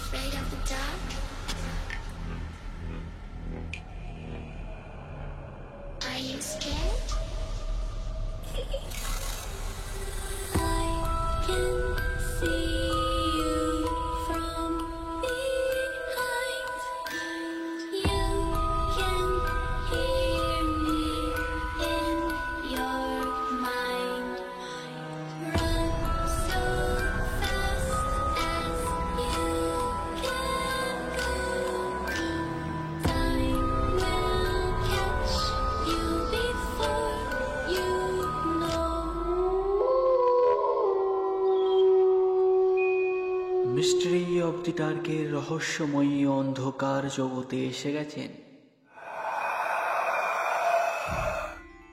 afraid of the dark? Are you scared? I can see you from behind. You can hear me in your mind. Run so fast as you can go. Time will catch you before you know. Mystery of the ডার্কের রহস্যময়ী অন্ধকার জগতে এসে গেছেন?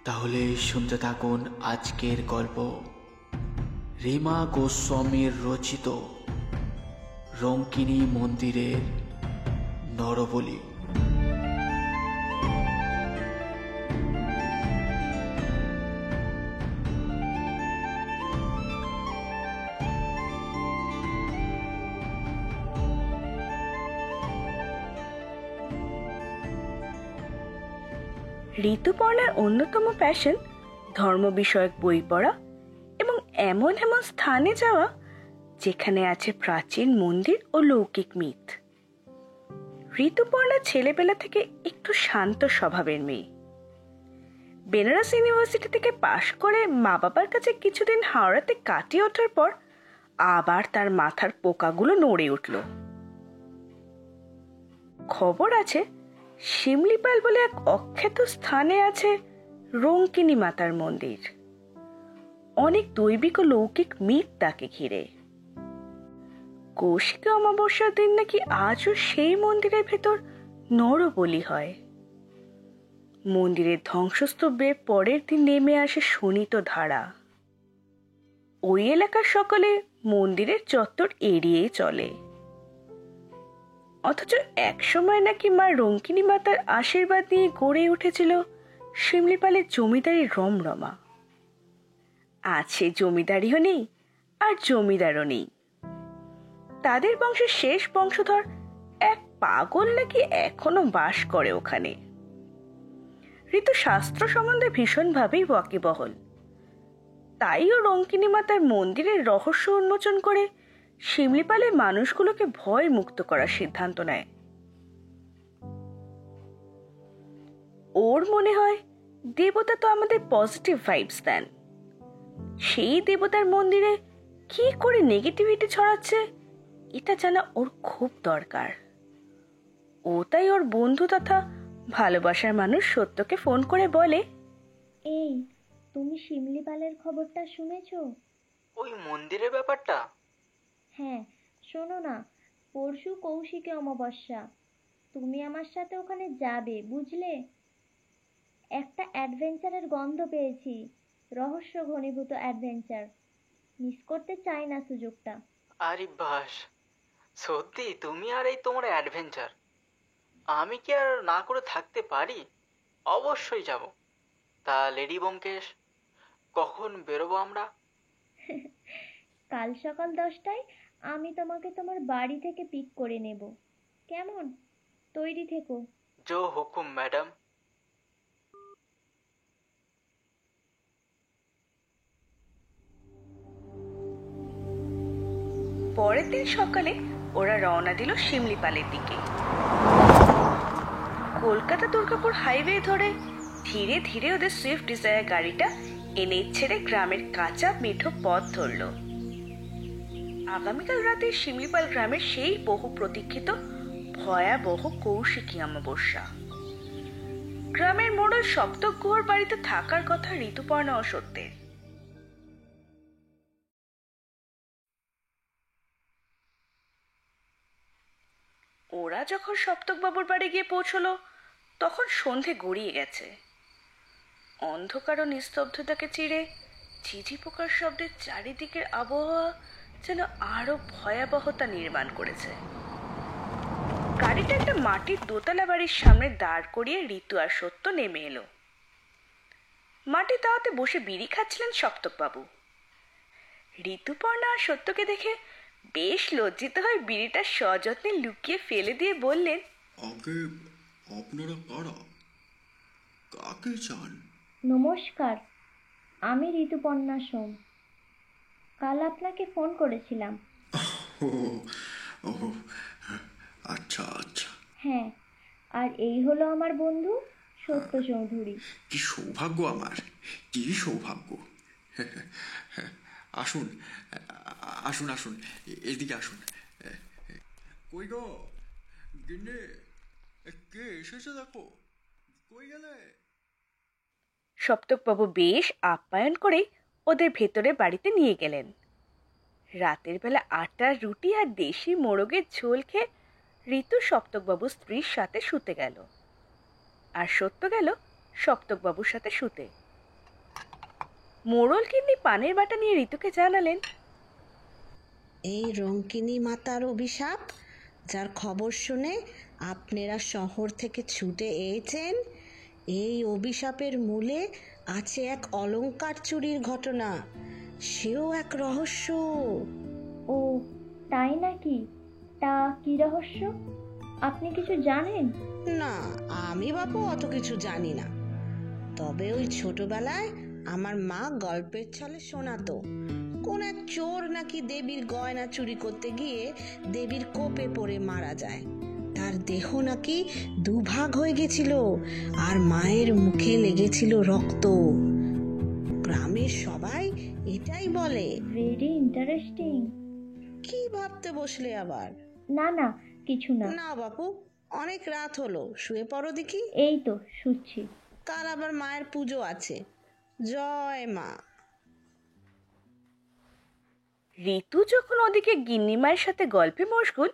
তাহলে শুনতে থাকুন আজকের গল্প, রিমা গোস্বামীর রচিত রঙ্কিনী মন্দিরের নরবলি। ঋতুপর্ণার অন্যতম প্যাশন ধর্ম বিষয়ক বই পড়া এবং এমন এমন স্থানে যাওয়া যেখানে আছে প্রাচীন মন্দির ও লৌকিক মিথ। ঋতুপর্ণা ছেলেবেলা থেকে একটু শান্ত স্বভাবের মেয়ে। বেনারস ইউনিভার্সিটি থেকে পাশ করে মা বাবার কাছে কিছুদিন হাওড়াতে কাটিয়ে ওঠার পর আবার তার মাথার পোকাগুলো নড়ে উঠল। খবর আছে শিমলিপাল বলে এক অখ্যাত স্থানে আছে রঙ্কিনী মাতার মন্দির। অনেক দৈবিক ও লৌকিক মিথ তাকে ঘিরে। কৌশিকী অমাবস্যার দিন নাকি আজও সেই মন্দিরের ভেতর নরবলি হয়। মন্দিরের ধ্বংসস্তূপে পরের দিন নেমে আসে শোণিত ধারা। ওই এলাকার সকলে মন্দিরের চত্বর এড়িয়ে চলে। অথচ একসময় নাকি মা রঙ্কিনী মাতার আশীর্বাদ নিয়ে গড়ে উঠেছিল শিমলিপালের জমিদারি রমরমা। আছে জমিদারিও নেই আর জমিদারও নেই। তাদের বংশের শেষ বংশধর এক পাগল নাকি এখনো বাস করে ওখানে। ঋতু শাস্ত্র সম্বন্ধে ভীষণভাবেই ওয়াকিবহল। তাইও রঙ্কিনী মাতার মন্দিরের রহস্য উন্মোচন করে শিমলিপালের মানুষগুলোকে ভয় মুক্ত করার সিদ্ধান্ত নেয়। ওর মনে হয় দেবতা তো আমাদের পজিটিভ ভাইবস দেন, সেই দেবতার মন্দিরে কি করে নেগেটিভিটি ছড়াচ্ছে এটা জানা ওর খুব দরকার। ও তাই ওর বন্ধু তথা ভালোবাসার মানুষ সত্যকে ফোন করে বলে, এই তুমি শিমলিপালের খবরটা শুনেছো? ওই মন্দিরের ব্যাপারটা? হ্যাঁ, শোনো না, পরশু কৌশিকী অমাবস্যা। তুমি আমার সাথে ওখানে যাবে, বুঝলে? একটা অ্যাডভেঞ্চারের গন্ধ পেয়েছি, রহস্য ঘনীভূত অ্যাডভেঞ্চার। মিস করতে চাই না সুযোগটা। আরে বাস, সত্যি তুমি আর এই তোমার অ্যাডভেঞ্চার, আমি কি আর না করে থাকতে পারি? অবশ্যই যাব। তা লেডি ব্যোমকেশ, কখন বেরোবো আমরা? কাল সকাল 10টায় আমি তোমাকে তোমার বাড়ি থেকে পিক করে নেব। কেমন? তৈরি থেকো। জো হুকুম ম্যাডাম। পরের দিন সকালে ওরা রওনা দিল শিমলিপালের দিকে। কলকাতা দুর্গাপুর হাইওয়ে ধরে ধীরে ধীরে ওদের সুইফট ডিজায়ার গাড়িটা এনএইচ ছেড়ে গ্রামের কাঁচা মেঠো পথ ধরল। আগামীকাল রাতে শিমলিপাল গ্রামের সেই বহু প্রতীক্ষিত ভয়াবহ কৌশিকী অমাবস্যা। গ্রামের মোড়ল সপ্তক গুহর বাড়িতে থাকার কথা ঋতুপর্ণা ও সত্যের। ওরা যখন সপ্তক বাবুর বাড়ি গিয়ে পৌঁছলো তখন সন্ধে গড়িয়ে গেছে। অন্ধকার ও নিস্তব্ধতাকে চিরে ঝিঝি পোকার শব্দে চারিদিকের আবহাওয়া যেন আরো ভয়াবহতা নির্মাণ করেছে। গাড়িটা একটা মাটির দোতলা বাড়ির সামনে দাঁড় করিয়ে ঋতু আর সত্য নেমে এলো। মাটির দাওয়াতে বসে বিড়ি খাচ্ছিলেন সপ্তক বাবু। ঋতুপর্ণা আর সত্যকে দেখে বেশ লজ্জিত হয়ে বিড়িটা সযত্নে লুকিয়ে ফেলে দিয়ে বললেন, আগে আপনারা কারা? কাকে চান? নমস্কার, আমি ঋতুপর্ণা সোম। কাল আপনাকে ফোন করেছিলাম। ও ও আচ্ছা আচ্ছা, হ্যাঁ, আর এই হলো আমার বন্ধু সত্য চৌধুরী। কি সৌভাগ্য আমার, কি সৌভাগ্য। আসুন আসুন আসুন, এদিকে আসুন। কই গো গিন্নি, কে এসেছে দেখো, কই গেলে? সপ্তকবাবু বেশ আপ্যায়ন করে ওদের ভেতরে বাড়িতে নিয়ে গেলেন। রাতের বেলা আটার রুটি আর দেশি মোরগের ঝোল খেয়ে ঋতু সপ্তকবাবুর স্ত্রীর সাথে শুতে গেল, আর সত্য গেল সপ্তকবাবুর সাথে শুতে। মোড়ল কিন্নি পানের বাটা নিয়ে ঋতুকে জানালেন, এই রঙ্কিনী মাতার অভিশাপ, যার খবর শুনে আপনারা শহর থেকে ছুটে এসেছেন, এই অভিশাপের মূলে আছে এক অলংকার চুরির ঘটনা, সেও এক রহস্য। ও তাই নাকি? তা কি রহস্য? আপনি কিছু জানেন? না, আমি বাপু অত কিছু জানি না, তবে ওই ছোটবেলায় আমার মা গল্পের ছলে শোনাতো, কোন এক চোর নাকি দেবীর গয়না চুরি করতে গিয়ে দেবীর কোপে পড়ে মারা যায়। তার দেহ নাকি দুভাগ হয়ে গেছিল আর মায়ের মুখে লেগেছিল রক্ত। গ্রামের সবাই এটাই বলে। Very interesting. কি ভাবতে বসলে আবার? না না, কিছু না। না বাপু, অনেক রাত হলো, শুয়ে পড়ো দেখি। এই তো শুচ্ছি। কাল আবার মায়ের পুজো আছে। জয় মা। ঋতু যখন ওদিকে গিন্নিমায়ের সাথে গল্পে মশগুল,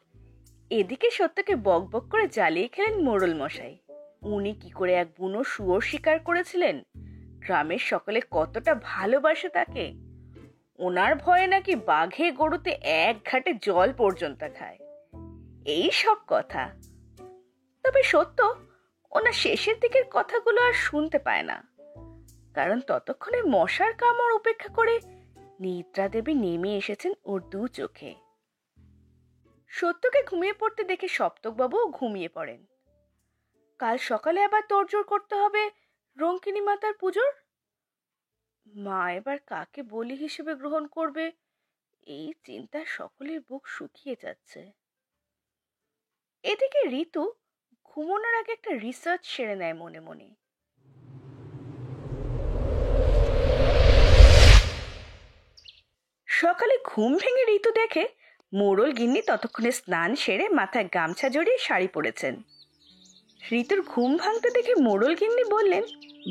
এদিকে সত্যকে বকবক করে জ্বালিয়ে খেলেন মোড়ল মশাই। উনি কি করে এক বুনো শুয়োর শিকার করেছিলেন, গ্রামের সকলে কতটা ভালোবাসে তাকে, ওনার ভয়ে নাকি বাঘে গরুতে এক ঘাটে জল পর্যন্ত খায়, এই সব কথা। তবে সত্য ওনার শেষের দিকের কথাগুলো আর শুনতে পায় না, কারণ ততক্ষণে মশার কামড় উপেক্ষা করে নিদ্রা দেবী নেমে এসেছেন ওর দু চোখে। সত্যকে ঘুমিয়ে পড়তে দেখে সপ্তকবাবুও ঘুমিয়ে পড়েন। কাল সকালে আবার তোড়জোড় করতে হবে রঙ্কিনী মাতার পুজোর। মা এবার কাকে বলি হিসেবে গ্রহণ করবে, এই চিন্তা সকলের বুক শুকিয়ে যাচ্ছে। এদিকে ঋতু ঘুমানোর আগে একটা রিসার্চ সেরে নেয় মনে মনে। সকালে ঘুম ভেঙে ঋতু দেখে মোড়ল গিন্নি ততক্ষণে স্নান সেরে মাথায় গামছা জড়িয়ে শাড়ি পরেছেন। ঋতুর ঘুম ভাঙতে দেখে মোড়ল গিন্নি বললেন,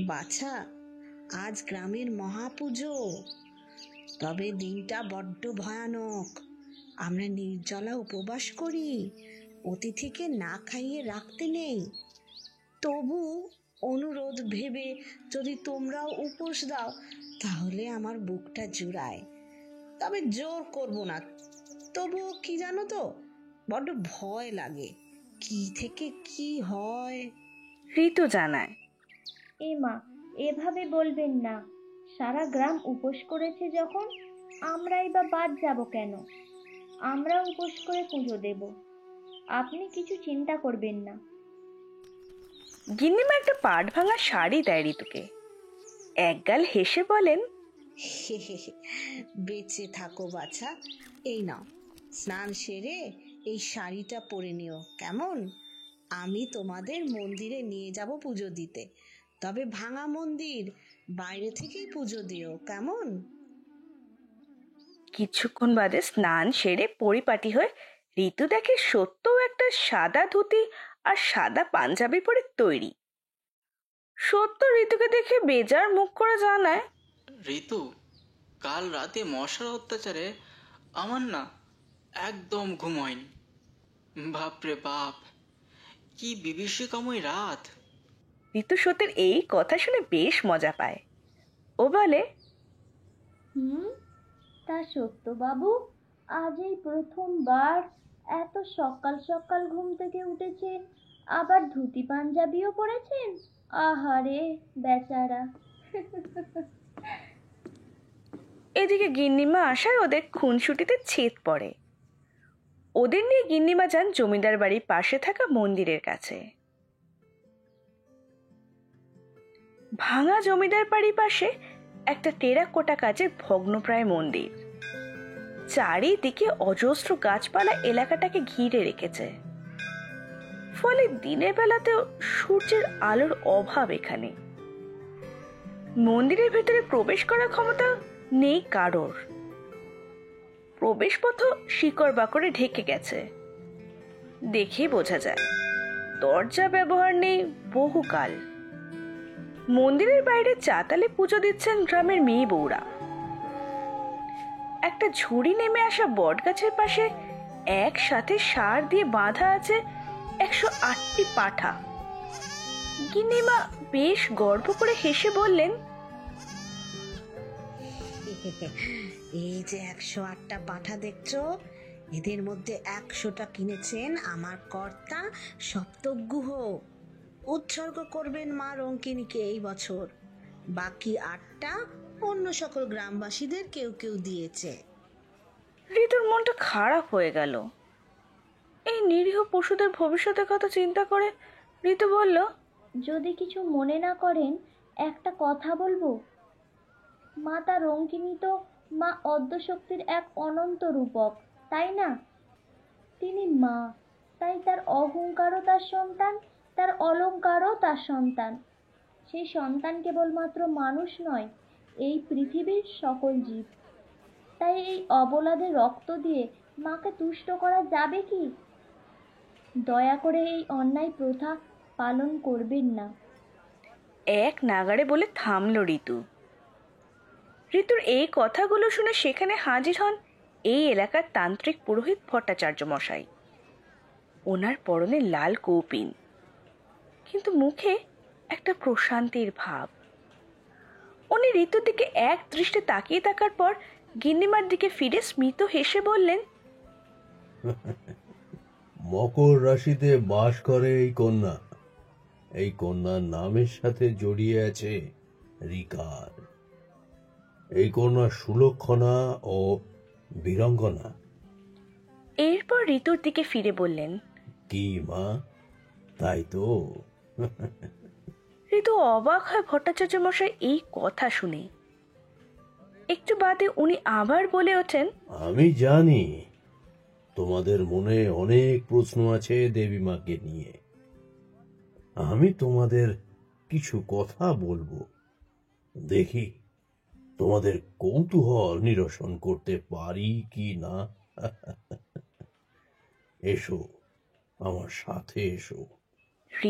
বাছা, আজ গ্রামের মহাপুজো, তবে দিনটা বড্ড ভয়ানক। আমরা নির্জলা উপবাস করি, অতিথিকে না খাইয়ে রাখতে নেই। তবু অনুরোধ ভেবে যদি তোমরাও উপোস দাও, তাহলে আমার বুকটা জুড়ায়। তবে জোর করব না। তবু কি জানো তো, বড্ড ভয় লাগে, কি থেকে কি হয়। ঋতু জানায়, এ মা, এভাবে বলবেন না। সারা গ্রাম উপোস করেছে যখন, আমরাই বা বাদ যাব কেন? আমরা উপোস করে পুজো দেব, আপনি কিছু চিন্তা করবেন না। গিন্নিমা একটা পাট ভাঙা শাড়ি দেয় ঋতুকে। একগাল হেসে বলেন, বেঁচে থাকো বাছা, এই নাও, স্নান সেরে এই শাড়িটা পরে নিও, কেমন? আমি তোমাদের মন্দিরে নিয়ে যাব পুজো দিতে, তবে ভাঙা মন্দির, বাইরে থেকেই পুজো দিও, কেমন? কিছুক্ষণ বাদে স্নান সেরে পরিপাটি হয়ে ঋতু দেখে সত্যও একটা সাদা ধুতি আর সাদা পাঞ্জাবি পরে তৈরি। সত্য ঋতুকে দেখে বেজার মুখ করে জানায়, ঋতু, কাল রাতে মশার অত্যাচারে আমার না একদম ঘুম হয়নি। বাপরে বাপ, কি বিভীষিকাময় রাত। ঋতু সত্যের এই কথা শুনে বেশ মজা পায়। ও বলে, তা সত্য বাবু, আজ এই প্রথমবার এত সকাল সকাল ঘুম থেকে উঠেছেন, আবার ধুতি পাঞ্জাবিও পরেছেন। আহারে বেচারা। এদিকে গিন্নিমা আসায় ওদের খুনসুটিতে ছেদ পড়ে। ওদের নিয়ে গিন্নিমা যান জমিদার বাড়ির পাশে থাকা মন্দিরের কাছে। ভাঙা জমিদার বাড়ির পাশে একটা টেরাকোটা কাজের ভগ্নপ্রায় মন্দির। চারিদিকে অজস্র গাছপালা এলাকাটাকে ঘিরে রেখেছে, ফলে দিনের বেলাতেও সূর্যের আলোর অভাব এখানে। মন্দিরের ভেতরে প্রবেশ করার ক্ষমতা নেই কারোর। প্রবেশপথ শিকড় বাকড়ে ঢেকে গেছে, দেখেই বোঝা যায় দরজা ব্যবহার নেই বহুকাল। মন্দিরের বাইরে চাতালে পুজো দিচ্ছেন গ্রামের মেয়ে বউরা। একটা ঝুড়ি নেমে আসা বট গাছের পাশে একসাথে সার দিয়ে বাঁধা আছে 108টি পাঠা। গিন্নিমা বেশ গর্ব করে হেসে বললেন, এই যে 108টা পাঠা দেখছো, এদের মধ্যে 100টা কিনেছেন আমার কর্তা সপ্তগুহ। উৎসর্গ করবেন মা রঙ্কিনীকে এই বছর। বাকি 8টা অন্য সকল গ্রামবাসীদের কেউ কেউ দিয়েছে। ঋতুর মনটা খারাপ হয়ে গেল। এই নিরীহ পশুদের ভবিষ্যতের কথা চিন্তা করে ঋতু বলল, যদি কিছু মনে না করেন একটা কথা বলবো। মাতা রঙ্কিনী তো মা অদ্যশক্তির এক অনন্ত রূপক, তাই না? তিনি মা, তাই তার অহংকারও তার সন্তান, তার অলংকারও তার সন্তান। সেই সন্তান কেবলমাত্র মানুষ নয়, এই পৃথিবীর সকল জীব। তাই এই অবলাদের রক্ত দিয়ে মাকে তুষ্ট করা যাবে কি? দয়া করে এই অন্যায় প্রথা পালন করবেন না। এক নাগাড়ে বলে থামল ঋতু। ঋতুর এই কথাগুলো শুনে সেখানে হাজির হন এই এলাকার তান্ত্রিক পুরোহিত ভট্টাচার্য মশাই। ওনার পরনে লাল কৌপিন, কিন্তু মুখে একটা প্রশান্তির ভাব। উনি ঋতুর দিকে এক দৃষ্টে তাকিয়ে থাকার পর গিন্নিমার দিকে ফিরে স্মিত হেসে বললেন, মকর রাশিতে বাস করে এই কন্যা। এই কন্যার নামের সাথে জড়িয়ে আছে রিকার। এই কন্যা সুলক্ষণা ও বীরাঙ্গনা। এরপর ঋতুর দিকে ফিরে বললেন, কি মা, তাই তো? ঋতু অবাক হয় ভট্টাচার্য মশাই এই কথা শুনে। একটু বাদে উনি আবার বলে ওঠেন, আমি জানি তোমাদের মনে অনেক প্রশ্ন আছে দেবী মাকে নিয়ে। আমি তোমাদের কিছু কথা বলবো, দেখি তোমাদের কৌতূহল নিরসন করতে পারি কি না। এসো, আমার সাথে এসো।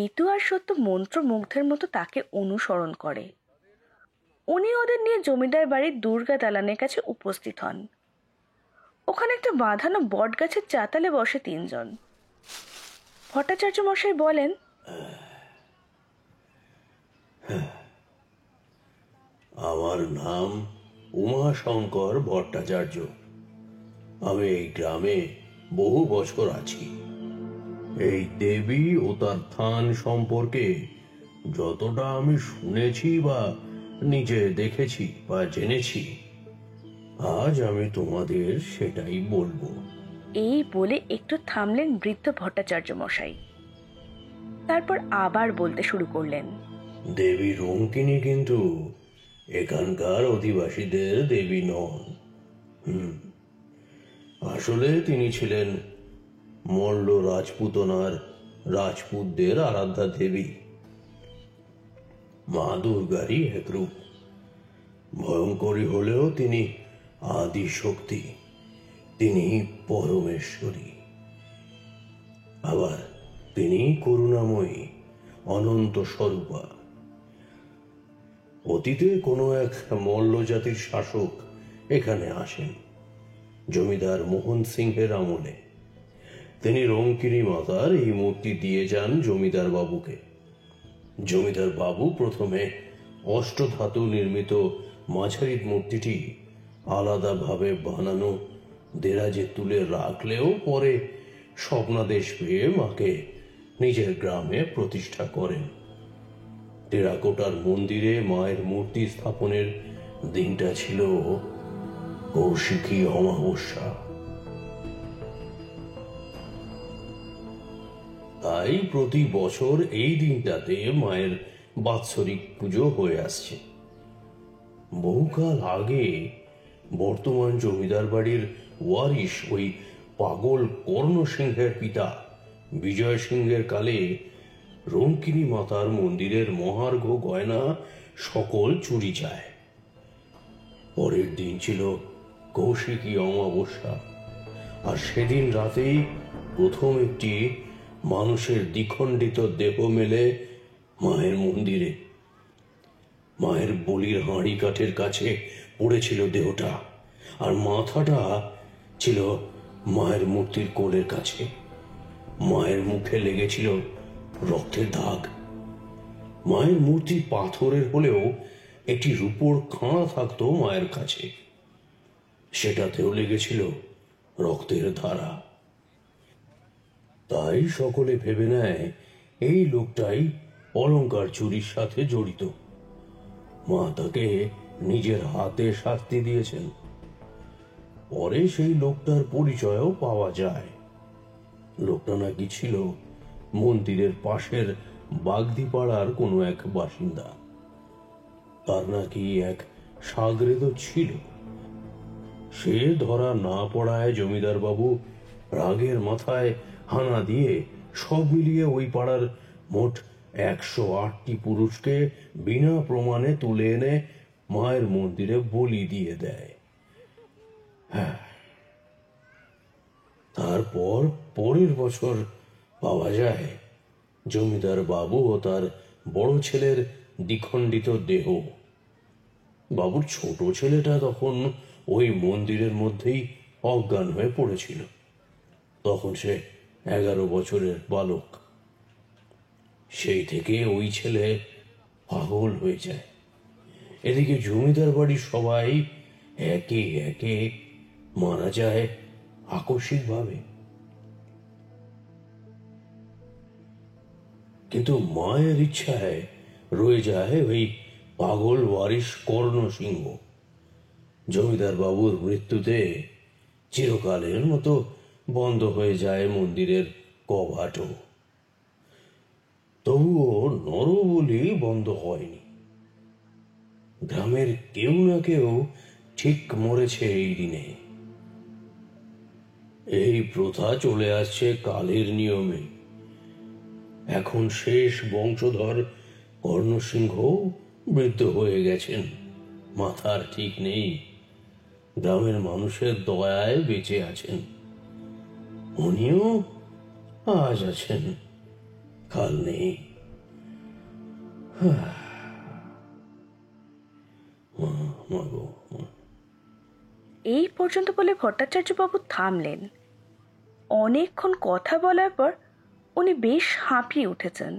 ঋতু আর সত্য মন্ত্রমুগ্ধের মতো তাকে অনুসরণ করে। উনি ওদের নিয়ে জমিদার বাড়ির দুর্গা দালানের কাছে উপস্থিত হন। ওখানে একটা বাঁধানো বট গাছের চাতালে বসে 3 জন। ভট্টাচার্য মশাই বলেন, আমার নাম উমাশঙ্কর ভট্টাচার্য। আমি এই গ্রামে বহু বছর আছি। এই দেবী ও তার থান সম্পর্কে যতটা আমি শুনেছি বা নিজে দেখেছি বা জেনেছি, আজ আমি তোমাদের সেটাই বলবো। এই বলে একটু থামলেন বৃদ্ধ ভট্টাচার্য মশাই। তারপর আবার বলতে শুরু করলেন, দেবী রঙ্কিনী কিন্তু এখানকার অধিবাসীদের দেবী নন। আসলে তিনি ছিলেন মল্ল রাজপুতনার রাজপুতদের আরাধ্যা দেবী, মা দুর্গারই এক রূপ। ভয়ঙ্করী হলেও তিনি আদি শক্তি, তিনি পরমেশ্বরী। আবার তিনি করুণাময়ী, অনন্ত স্বরূপা। অতীতে কোনো এক মল্ল জাতির শাসক এখানে আসেন, জমিদার মোহন সিংহের আমলে। তিনি রঙ্কিনী মাতার এই মূর্তি দিয়ে যান জমিদার বাবুকে। জমিদার বাবু প্রথমে অষ্টধাতু নির্মিত মাঝারি মূর্তিটি আলাদাভাবে বানানো দেরাজে তুলে রাখলেও পরে স্বপ্নাদেশ পেয়ে মাকে নিজের গ্রামে প্রতিষ্ঠা করেন। টেরাকোটার মন্দিরে মায়ের মূর্তি স্থাপনের দিনটা ছিল কৌশিকী অমাবস্যা। তাই প্রতি বছর এই দিনটাতে মায়ের বাৎসরিক পুজো হয়ে আসছে। বহুকাল আগে বর্তমান জমিদার বাড়ির ওয়ারিশ ওই পাগল কর্ণ সিংহের পিতা বিজয় সিংহের কালে রঙ্কিনী মাতার মন্দিরের মহার্ঘ গয়না সকল চুরি যায়। পরের দিন ছিল কৌশিকী অমাবস্যা, আর সেদিন রাতেই প্রথম একটি মানুষের দ্বিখণ্ডিত দেহ মেলে মায়ের মন্দিরে। মায়ের বলির হাঁড়ি কাঠের কাছে পড়েছিল দেহটা, আর মাথাটা ছিল মায়ের মূর্তির কোলের কাছে। মায়ের মুখে লেগেছিল রক্তের দাগ। মায়ের মূর্তি পাথরের হলেও একটি রূপোর খাঁড়া থাকতো মায়ের কাছে, সেটাতেও লেগেছিল রক্তের ধারা। তাই সকলে ভেবে নেয় এই লোকটাই অলংকার চুরির সাথে জড়িত। মা তাকে নিজের হাতে শাস্তি দিয়েছেন। পরে সেই লোকটার পরিচয়ও পাওয়া যায়। লোকটা নাকি ছিল মন্দিরের পাশের বাগদিপাড়ার কোনো এক বাসিন্দা। তার নাকি এক সাগরেদও ছিল। সে ধরা না পড়ায় জমিদার বাবু রাগের মাথায় হানা দিয়ে সব মিলিয়ে ওই পাড়ার মোট 108টি পুরুষকে বিনা প্রমাণে তুলে এনে মায়ের মন্দিরে বলি দিয়ে দেয়। তারপর পরের বছর পাওয়া যায় জমিদার বাবু ও তার বড় ছেলের দ্বিখণ্ডিত দেহ। বাবুর ছোট ছেলেটা তখন ওই মন্দিরের মধ্যেই অজ্ঞান হয়ে পড়েছিল। তখন সে 11 বছরের বালক। সেই থেকে ওই ছেলে পাগল হয়ে যায়। এদিকে জমিদার বাড়ির সবাই একে একে মারা যায় আকস্মিকভাবে। কিন্তু মায়ের ইচ্ছায় রয়ে যায় ওই পাগল ওয়ারিশ কর্ণ সিংহ। জমিদার বাবুর মৃত্যুতে চিরকালের মতো বন্ধ হয়ে যায় মন্দিরের কবাটও। তবুও নরবলি বন্ধ হয়নি। গ্রামের কেউ না কেউ ঠিক মরেছে এই দিনে। এই প্রথা চলে আসছে কালের নিয়মে। এখন শেষ বংশধর কর্ণসিংহ বৃদ্ধ হয়ে গেছেন, মাথার ঠিক নেই। গ্রামের মানুষের দয়ায় বেঁচে আছেন। উনিও আজ আছেন, কাল নেই। এই পর্যন্ত বলে ভট্টাচার্য বাবু থামলেন। অনেকক্ষণ কথা বলার পর উনি বেশ হাঁপিয়ে উঠেছেন।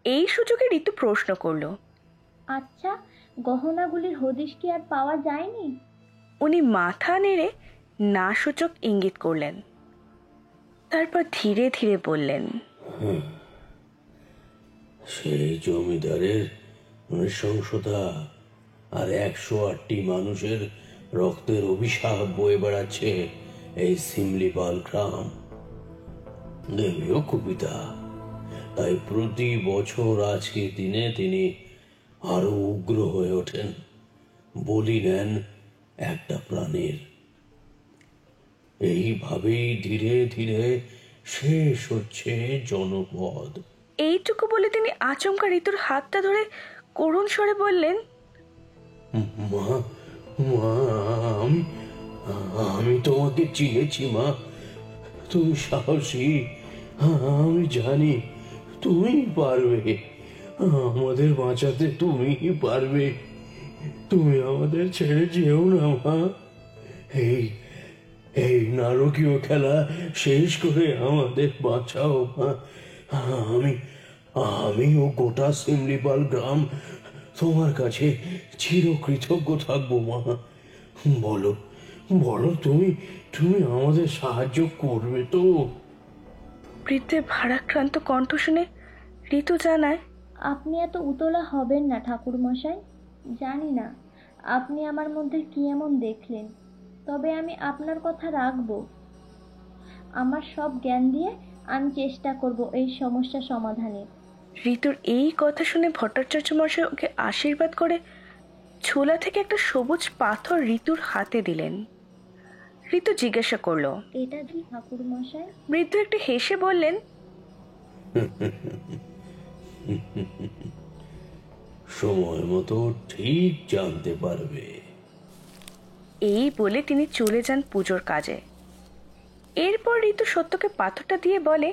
এই সুযোগে ঋতু প্রশ্ন করল, আচ্ছা, গহনাগুলির হদিশ কি আর পাওয়া যায়নি? উনি মাথা নেড়ে না সূচক ইঙ্গিত করলেন। তারপর ধীরে ধীরে বললেন, সেই জমিদারের নৃশংসতা আর 108টি মানুষের রক্তের অভিশাপ বয়ে বেড়াচ্ছে এই সিমলিপাল গ্রাম। দেবীয় কবিতা। তাই প্রতি বছর আজকের দিনে তিনি আরো উগ্র হয়ে ওঠেন, বলি নেন একটা প্রাণীর। এইভাবেই ধীরে ধীরে শেষ হচ্ছে জনপদ। এইটুকু বলে তিনি আচমকা ঋতুর হাতটা ধরে করুণ স্বরে বললেন, মা, মা, আমি তোমাকে চিনেছি মা। তুমি সাহসী, আমি জানি তুমি পারবে। আমাদের বাঁচাতে তুমি পারবে। তুমি আমাদের ছেড়ে যেও না মা। এই এই নারকীয় খেলা শেষ করে আমাদের বাঁচাও মা। আমি ও গোটা সিমলিপাল গ্রাম তোমার কাছে চিরকৃতজ্ঞ থাকবো মা। বলো বলো, তুমি আমাদের সাহায্য করবে তো? বৃদ্ধের ভারাক্রান্ত কণ্ঠ শুনে ঋতু জানায়, আপনি এত উতলা হবেন না ঠাকুরমশাই। জানি না আপনি আমার মধ্যে কি এমন দেখলেন, তবে আমি আপনার কথা রাখব। আমার সব জ্ঞান দিয়ে আমি চেষ্টা করব এই সমস্যা সমাধানের। ঋতুর এই কথা শুনে ভট্টাচার্য মশাই ওকে আশীর্বাদ করে ছোলা থেকে একটা সবুজ পাথর ঋতুর হাতে দিলেন। ঋতু জিজ্ঞাসা করলো, এটা কি ঠাকুর মশাই? বৃদ্ধ একটু হেসে বললেন, সময় মতো ঠিক জানতে পারবে। এই বলে তিনি চলে যান পুজোর কাজে। এরপর ঋতু সত্যকে পাথরটা দিয়ে বলে,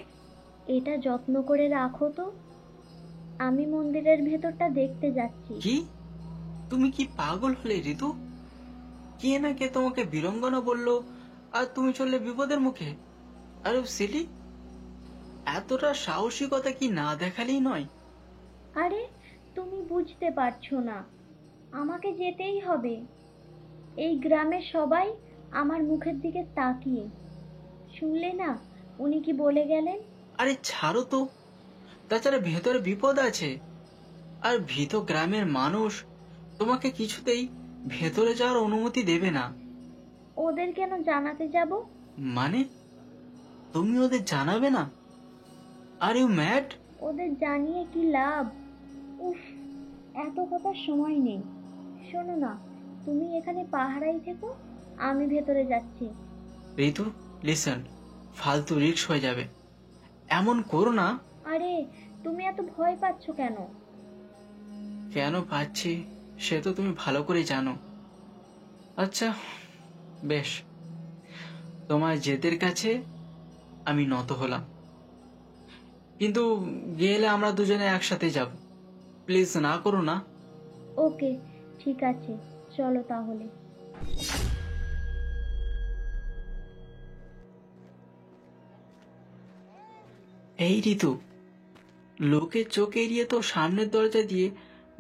এটা যত্ন করে রাখো তো, আমি মন্দিরের ভেতরটা দেখতে যাচ্ছি। কি? তুমি কি পাগল হলে ঋতু? কে না কে তোমাকে বীরঙ্গনা বললো আর তুমি চললে বিপদের মুখে? আরে সিলি, এতটা সাহসিকতা কি না দেখালেই নয়? আরে তুমি বুঝতে পারছো না, আমাকে যেতেই হবে। এই গ্রামের সবাই আমার মুখের দিকে তাকিয়ে। শুনলে না উনি কি বলে গেলেন? আরে ছাড়ো তো, তাছাড়া ভেতরে বিপদ আছে, আর ভীত গ্রামের মানুষ তোমাকে কিছুতেই ভেতরে যাওয়ার অনুমতি দেবে না। ওদের কেন জানাতে যাব? মানে তুমি ওদের জানাবে না? Are you mad? ওদের জানিয়ে কি লাভ? উফ, এত কথার সময় নেই। শোনো না, তুমি এখানে পাহারাই থেকো, আমি ভেতরে যাচ্ছি। ঋতু লিসন, ফালতু রিস্ক হয়ে যাবে, এমন করো না। আরে তুমি এত ভয় পাচ্ছ কেন? কেন পাচ্ছি সে তো তুমি ভালো করে জানো। আচ্ছা বেশ, তোমার জেদের কাছে আমি নত হলাম, কিন্তু গেলে আমরা দুজনে একসাথে যাব। প্লিজ না করো না। ওকে, ঠিক আছে, চলো তাহলে। এই ঋতু, লোকের চোখ এড়িয়ে তো সামনের দরজা দিয়ে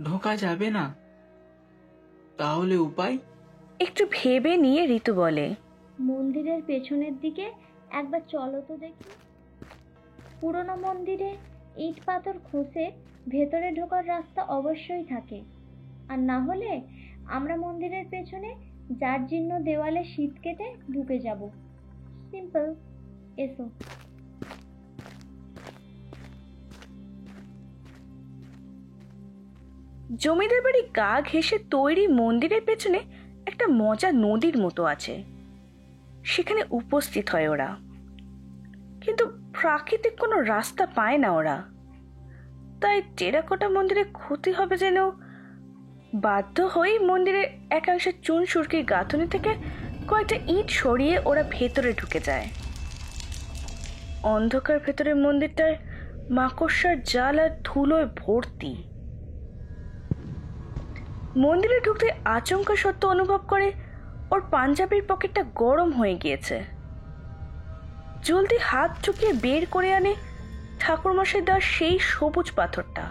ঢোকা যাবে না, তাহলে উপায়? একটু ভেবে নিয়ে ঋতু বলে, মন্দিরের পেছনের দিকে একবার চলো তো দেখি। পুরনো মন্দিরে ইট পাথর খসে ভেতরে ঢোকার রাস্তা অবশ্যই থাকে, আর না হলে আমরা মন্দিরের পেছনে জারজীর্ণ দেওয়ালে শীত কেটে ঢুকে যাব। সিম্পল, এসো। জমিদার বাড়ি গা ঘেঁষে তৈরি মন্দিরের পেছনে একটা মজা নদীর মতো আছে, সেখানে উপস্থিত হয় ওরা। কিন্তু প্রাকৃতিক কোনো রাস্তা পায় না ওরা, তাই টেরাকোটা মন্দিরে ক্ষতি হবে যেন বাধ্য হয়ে মন্দিরের একাংশে চুন সুরকির গাঁথনি থেকে কয়েকটা ইট সরিয়ে ওরা ভেতরে ঢুকে যায়। অন্ধকার ভেতরের মন্দিরটার মাকড়সার জাল আর ধুলোয় ভর্তি। মন্দিরে ঢুকতে আচমকা সত্য অনুভব করে ওর পাঞ্জাবির পকেটটা গরম হয়ে গিয়েছে। জলদি হাত ঠুকিয়ে বের করে আনে ঠাকুরমশাই দেওয়া সেই সবুজ পাথরটা।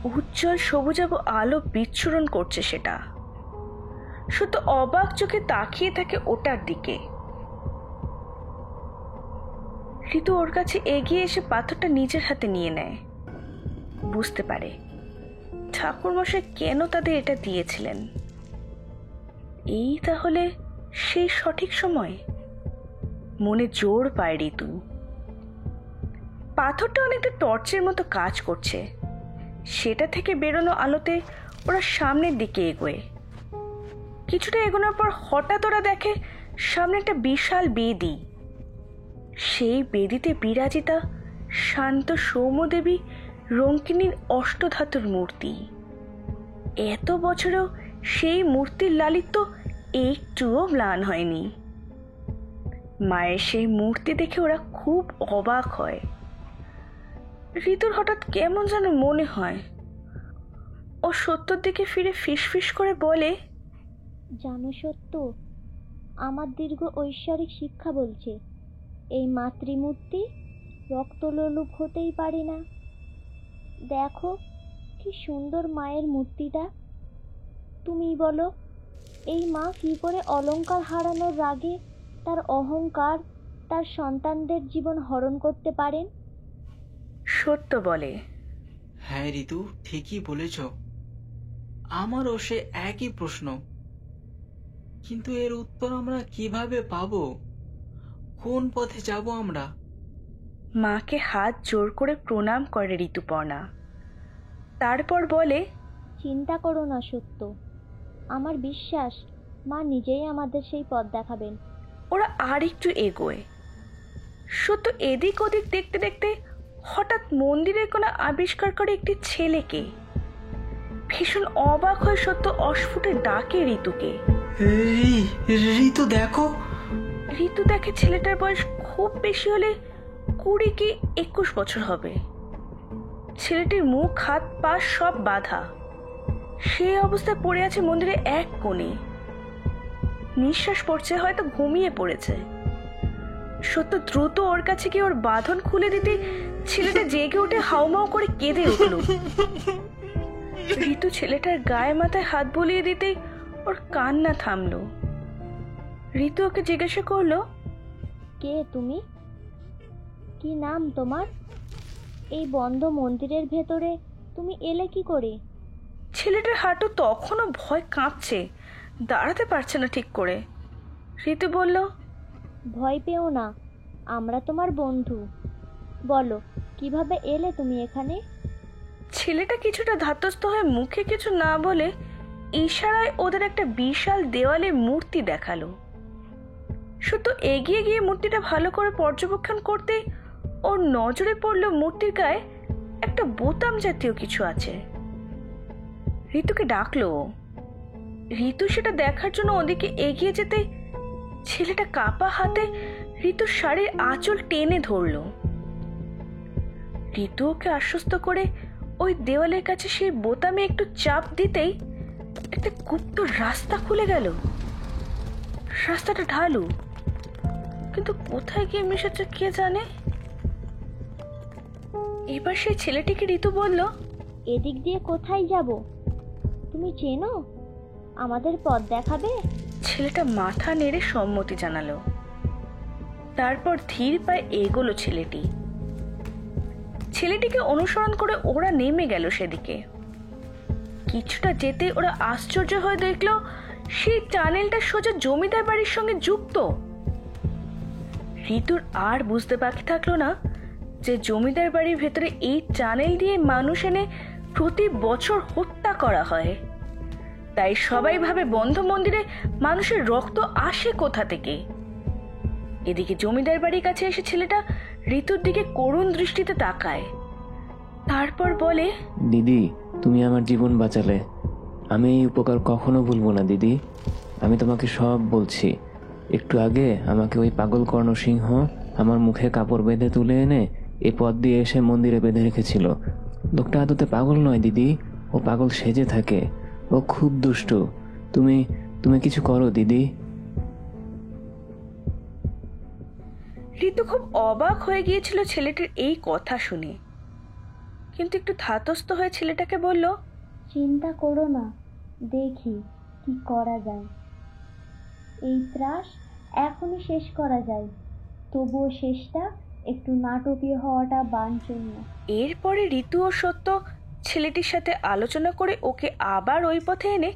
উজ্জ্বল সবুজাভ আলো বিচ্ছুরণ করছে সেটা। সত্য অবাক চোখে তাকিয়ে থাকে ওটার দিকে। ঋতু ওর কাছে এগিয়ে এসে পাথরটা নিজের হাতে নিয়ে নেয়। বুঝতে পারে ঠাকুরমশাই কেন তাদের এটা দিয়েছিলেন। এই তাহলে সেই সঠিক সময়। মনে জোর পায় ঋতু। পাথরটা অনেকটা টর্চের মতো কাজ করছে। সেটা থেকে বেরোনো আলোতে ওরা সামনের দিকে এগোয়। কিছুটা এগোনোর পর হঠাৎ ওরা দেখে সামনে একটা বিশাল বেদি। সেই বেদিতে বিরাজিতা শান্ত সৌম্যদেবী রঙ্কিনীর অষ্টধাতুর মূর্তি। এত বছরেও সেই মূর্তির লালিত্য একটুও ম্লান হয়নি। মায়ের সেই মূর্তি দেখে ওরা খুব অবাক হয়। ঋতুর হঠাৎ কেমন যেন মনে হয়। ও সত্যর দিকে ফিরে ফিসফিস করে বলে, জানো সত্য, আমার দীর্ঘ ঐশ্বরিক শিক্ষা বলছে এই মাতৃমূর্তি রক্তলোলুপ হতেই পারে না। দেখো কি সুন্দর মায়ের মূর্তিটা। তুমি বলো, এই মা কি করে অলংকার হারানোর রাগে তার অহংকার, তার সন্তানদের জীবন হরণ করতে পারেন? সত্য বলে, হ্যাঁ ঋতু, ঠিকই বলেছ। আমারও সে একই প্রশ্ন, কিন্তু এর উত্তর আমরা কিভাবে পাবো? কোন পথে যাব আমরা? মাকে হাত জোর করে প্রণাম করে ঋতুপর্ণা। তারপর বলে, চিন্তা করো না সত্য, আমার বিশ্বাস মা নিজেই আমাদের সেই পথ দেখাবেন। ওরা আর একটু এগোয়। সত্য এদিক ওদিক দেখতে দেখতে হঠাৎ মন্দিরের কোণে আবিষ্কার করে একটি ছেলেকে। ভীষণ অবাক হয়ে সত্য অস্ফুটে ডাকে ঋতুকে। ঋতু দেখো। ঋতু দেখে ছেলেটার বয়স খুব বেশি হলে 20 কি 21 বছর হবে। ছেলেটির মুখ হাত পা সব বাঁধা, সেই অবস্থায় পড়ে আছে মন্দিরে এক কোণে। নিঃশ্বাস পড়ছে, হয়তো ঘুমিয়ে পড়েছে। সত্য দ্রুত ওর কাছে গিয়ে ওর বাঁধন খুলে দিতে ছেলেটা জেগে উঠে হাউমাউ করে কেঁদে উঠল। ঋতু ছেলেটার গায়ে মাথায় হাত বুলিয়ে দিতেই ওর কান্না থামলো। ঋতু ওকে জিজ্ঞাসা করলো, কে তুমি? কি নাম তোমার? এই বন্ধ মন্দিরের ভেতরে তুমি এলে কি করে? ছেলেটার হাঁটু তখনও ভয় কাঁপছে, দাঁড়াতে পারছে না ঠিক করে। ঋতু বলল, ভয় পেও না, আমরা তোমার বন্ধু। বলো, কিভাবে এলে তুমি এখানে? ছেলেটা কিছুটা ধাতস্থ হয়ে মুখে কিছু না বলে ইশারায় ওদের একটা বিশাল দেওয়ালে মূর্তি দেখালো। শুধু এগিয়ে গিয়ে মূর্তিটা ভালো করে পর্যবেক্ষণ করতে ওর নজরে পড়লো মূর্তির গায়ে একটা বোতাম জাতীয় কিছু আছে। ঋতুকে ডাকলো। ঋতু সেটা দেখার জন্য ওদিকে এগিয়ে যেতে ছেলেটা কাপা হাতে ঋতুর শাড়ির আঁচল টেনে ধরলো। ঋতু ওকে আশ্বস্ত করে ওই দেওয়ালের কাছে সেই বোতামে একটু চাপ দিতেই একটা গুপ্ত রাস্তা খুলে গেল। রাস্তাটা ঢালু, কিন্তু কোথায় গিয়ে মিশেছে কে জানে। এবার সেই ছেলেটিকে ঋতু বলল, এদিক দিয়ে কোথায় যাব? তুমি চেনো? আমাদের পথ দেখাবে? ছেলেটা মাথা নেড়ে সম্মতি জানালো। তারপর ধীর পায়ে এগোলো ছেলেটি। ছেলেটিকে অনুসরণ করে ওরা নেমে গেল সেদিকে। কিছুটা যেতে ওরা আশ্চর্য হয়ে দেখলো সেই টানেলটা সোজা জমিদার বাড়ির সঙ্গে যুক্ত। ঋতুর আর বুঝতে বাকি থাকলো না যে জমিদার বাড়ির ভেতরে এই টানেল দিয়ে মানুষ এনে প্রতি বছর হত্যা করা হয়। তাই সবাই ভাবে বন্ধ মন্দিরে মানুষের রক্ত আসে কোথা থেকে। এদিকে জমিদার বাড়ির কাছে এসে ছেলেটা ঋতুর দিকে করুণ দৃষ্টিতে তাকায়। তারপর বলে, দিদি, তুমি আমার জীবন বাঁচালে। আমি এই উপকার কখনো ভুলবো না দিদি। আমি তোমাকে সব বলছি। একটু আগে আমাকে ওই পাগল কর্ণসিংহ আমার মুখে কাপড় বেঁধে তুলে এনে এ পথ দিয়ে এসে মন্দিরে বেঁধে রেখেছিল। লোকটা আদতে পাগল নয় দিদি, ও পাগল সেজে থাকে। ও খুব দুষ্টু। তুমি তুমি কিছু করো দিদি। ঋতু খুব অবাক হয়ে গিয়েছিল ছেলেটির এই কথা শুনে, কিন্তু একটু ধাতস্থ হয়ে ছেলেটাকে বলল, চিন্তা করো না, দেখি কি করা যায়। এই ত্রাস এখনই শেষ করা যায়, তবুও শেষটা একটু নাটকীয় হওয়াটা বাঞ্ছনীয়। এরপরে ঋতু ও সত্য ছেলেটির সাথে আলোচনা করে ওকে আবার ওই পথে এনে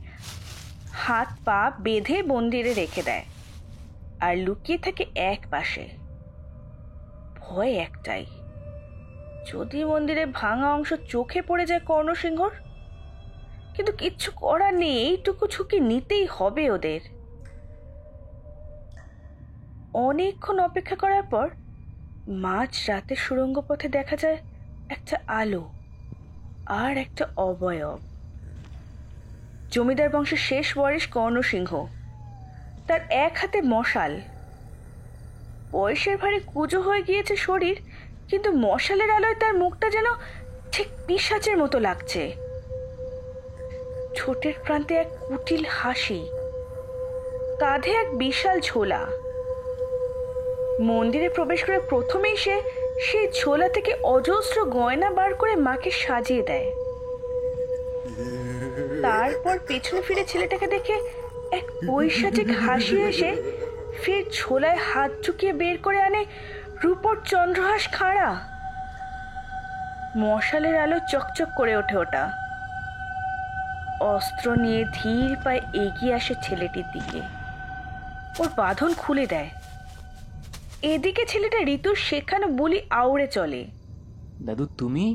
হাত পা বেঁধে মন্দিরে রেখে দেয় আর লুকিয়ে থাকে এক পাশে। ভয় একটাই, যদি মন্দিরে ভাঙা অংশ চোখে পড়ে যায় কর্ণসিংহর। কিন্তু কিচ্ছু করার নেই, এইটুকু ঝুঁকি নিতেই হবে ওদের। অনেকক্ষণ অপেক্ষা করার পর মাঝ রাতে সুড়ঙ্গ পথে দেখা যায় একটা আলো আর একটা অবয়ব। জমিদার বংশের শেষ ওয়ারিশ কর্ণসিংহ, তার এক হাতে মশাল। বয়সের ভারে কুঁজো হয়ে গিয়েছে শরীর, কিন্তু মশালের আলোয় তার মুখটা যেন ঠিক পিশাচের মতো লাগছে। ঠোঁটের প্রান্তে এক কুটিল হাসি, কাঁধে এক বিশাল ঝোলা। মন্দিরে প্রবেশ করে প্রথমেই সে সেই ঝোলা থেকে অজস্র গয়না বার করে মাকে সাজিয়ে দেয়। তারপর পেছনে ফিরে ছেলেটাকে দেখে এক পৈশাচিক হাসি এসে ফের ঝোলায় হাত ঢুকিয়ে বের করে আনে রূপোর চন্দ্রহাস খাড়া। মশালের আলো চকচক করে ওঠে ওটা। অস্ত্র নিয়ে ধীর পায়ে এগিয়ে আসে ছেলেটির দিকে। ওর বাঁধন খুলে দেয়। এদিকে ছেলেটা ঋতুর শেখানো বুলি আউড়ে চলে। দাদু তুমি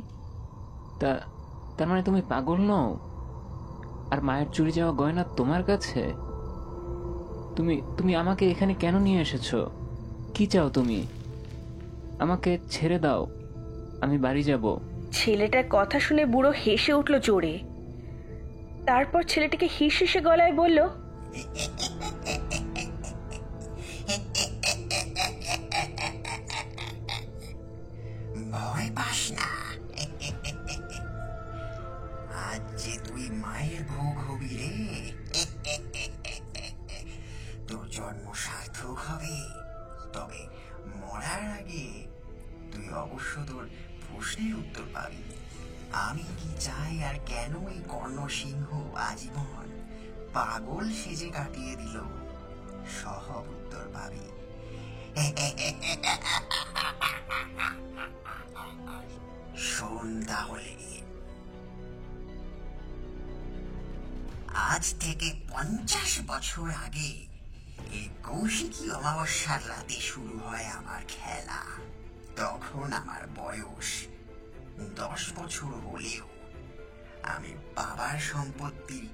তার মানে তুমি পাগল নও? আর মায়ের চুরি যাওয়া গয়না তোমার কাছে? তুমি তুমি আমাকে এখানে কেন নিয়ে এসেছো? কি চাও তুমি? আমাকে ছেড়ে দাও, আমি বাড়ি যাব। ছেলেটার কথা শুনে বুড়ো হেসে উঠল জোরে। তারপর ছেলেটিকে হিসহিসে গলায় বলল, ভয় পাস না, আজ যে তুই মায়ের ভোগ হবি রে, তোর জন্ম সার্থক হবে। তবে মরার আগে তুই অবশ্য তোর প্রশ্নের উত্তর পাবি। আমি কি চাই আর কেন এই কর্ণসিংহ আজীবন পাগল সেজে কাটিয়ে দিল, সব উত্তর পাবি। শোন তাহলে, আজ থেকে 50 বছর আগে এই কৌশিকী অমাবস্যার রাতে শুরু হয় আমার খেলা। তখন আমার বয়স 10 বছর হলেও আমি বাবার সম্পত্তির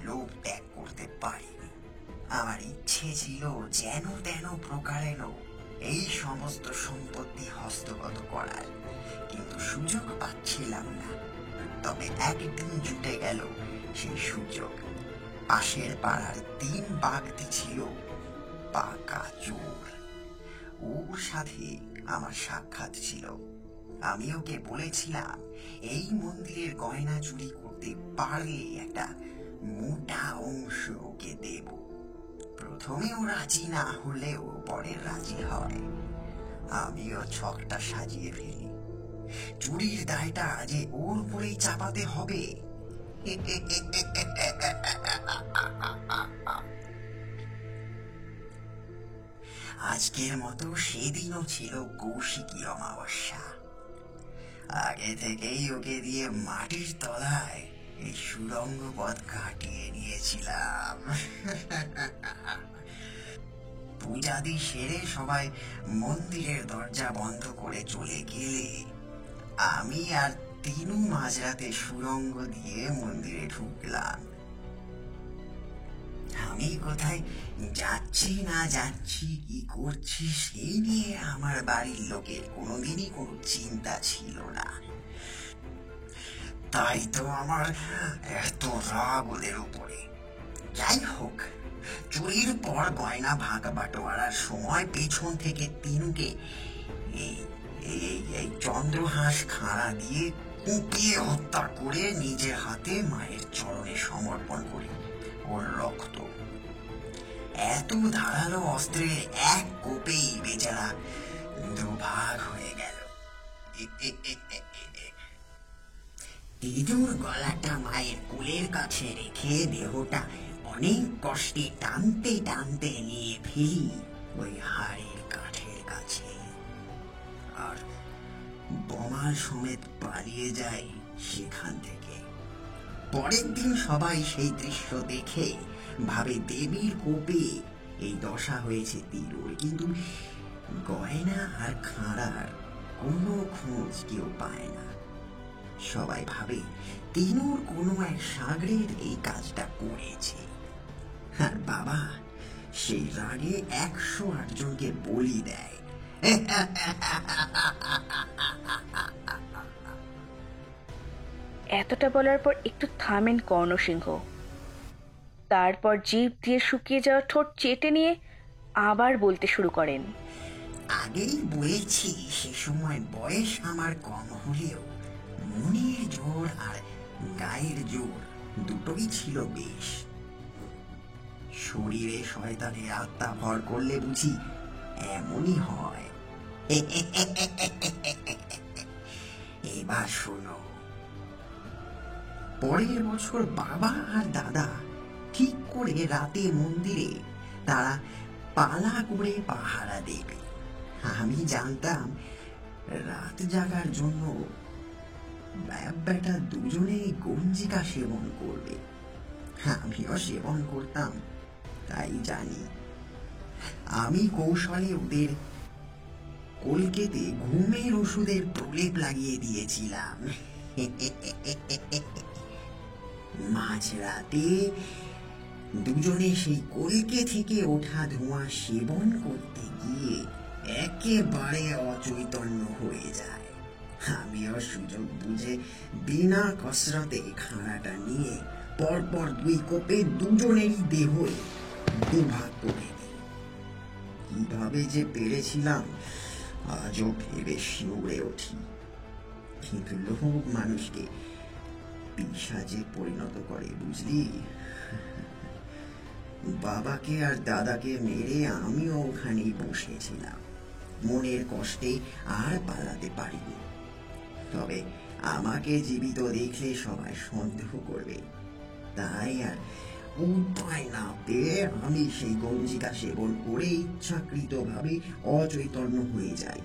লোভ ত্যাগ করতে পারিনি। আমার ইচ্ছে ছিল যেন তেন প্রকারেণ এই সমস্ত সম্পত্তি হস্তগত করার, কিন্তু সুযোগ পাচ্ছিলাম না। তবে একদিন জুটে গেল সেই সুযোগ। পাশের পাড়ার 3 বাগদি ছিল পাকা চোর। ওর সাথে আমার সাক্ষাৎ ছিল। আমি ওকে বলেছিলাম এই মন্দিরের গয়না চুরি করতে পারলে একটা মোটা অংশ ওকে দেব। প্রথমে ও রাজি না হলেও পরে রাজি হয়। আমিও ছকটা সাজিয়ে ফেলি। চুরির দায়টা যে ওর উপরেই চাপাতে হবে। আজকের মতো সেদিনও ছিল কৌশিকী অমাবস্যা। আগে থেকেই ওকে দিয়ে মাটির তলায় এই সুড়ঙ্গ পথ কাটিয়ে নিয়েছিলাম। পূজাদি সেরে সবাই মন্দিরের দরজা বন্ধ করে চলে গেলে আমি আর তিনু মাঝরাতে সুড়ঙ্গ দিয়ে মন্দিরে ঢুকলাম। আমি কোথায় যাচ্ছি না যাচ্ছি, কি করছি সেই নিয়ে আমার বাড়ির লোকের কোনোদিনই কোনো চিন্তা ছিল না। তাই তো আমার এত রাগ ওদের উপরে। যাই হোক, চুরির পর গয়না ভাগ বাটোয়ারার সময় পেছন থেকে তিনুকে এই চন্দ্রহাস খাঁড়া দিয়ে কুপিয়ে হত্যা করে নিজের হাতে মায়ের চরণে সমর্পণ করি। ওর রক্ত এত ধারালো অস্ত্রের এক কোপেই বেচারা দুভাগ হয়ে গেল। তিনুর গলাটা মায়ের কোলের কাছে রেখে দেহটা অনেক কষ্টে টানতে টানতে নিয়ে ফেলি ওই হাড়ের কাঠের কাছে, আর বোমার সমেত পালিয়ে যাই সেখান থেকে। পরের দিন সবাই সেই দৃশ্য দেখে ভাবে দেবীর কোপে এই দশা হয়েছে তিনুর, কিন্তু গয়না আর খাঁড়ার কোনো খোঁজ কেউ পায় না। সবাই ভাবে তিনুর কোনো এক সাগরের এই কাজটা করেছে। আর বাবা সেই রাগে 108 জনকে বলি দেয়। এতটা বলার পর একটু থামেন কর্ণসিংহ। তারপর জিভ দিয়ে শুকিয়ে যাওয়া ঠোঁট চেটে নিয়ে আবার বলতে শুরু করেন। আগেই বলেছি সে সময় বয়স আমার কম হলেও মনের জোর আর গায়ের জোর দুটোই ছিল বেশ। শরীরে শয়তানের আত্মা ভর করলে বুঝি এমনই হয়। এবার শোনো, পরের বছর বাবা আর দাদা ঠিক করে রাতে মন্দিরে তারা পালা করে পাহারা দেবে। আমি জানতাম রাত জাগার জন্য বেটা দুজনেই গঞ্জিকা সেবন করবে। আমিও সেবন করতাম, তাই জানি। আমি কৌশলে ওদের কলকেতে ঘুমের ওষুধের প্রলেপ লাগিয়ে দিয়েছিলাম। মাঝরাতে দুজনে সেই কলকে থেকে ওঠা ধোঁয়া সেবন করতে গিয়ে একেবারে অচৈতন্য হয়ে যায়। আমিও সুযোগ বুঝে বিনা কসরতে খাড়াটা নিয়ে পরপর 2 কোপে দুজনেরই দেহই দুভাগ করে দিই। কিভাবে যে পেরেছিলাম আজও ভেবে শিউরে উঠি। কিন্তু লোক মানুষকে পিশাচে পরিণত করে, বুঝলি? বাবাকে আর দাদাকে মেরে আমিও ওখানেই বসেছিলাম, মনের কষ্টে আর পালাতে পারিনি। তবে আমাকে জীবিত দেখলে সবাই সন্দেহ করবে, তাই আর উপায় না পেয়ে আমি সেই গঞ্জিকা সেবন করে ইচ্ছাকৃতভাবে অচৈতন্য হয়ে যাই।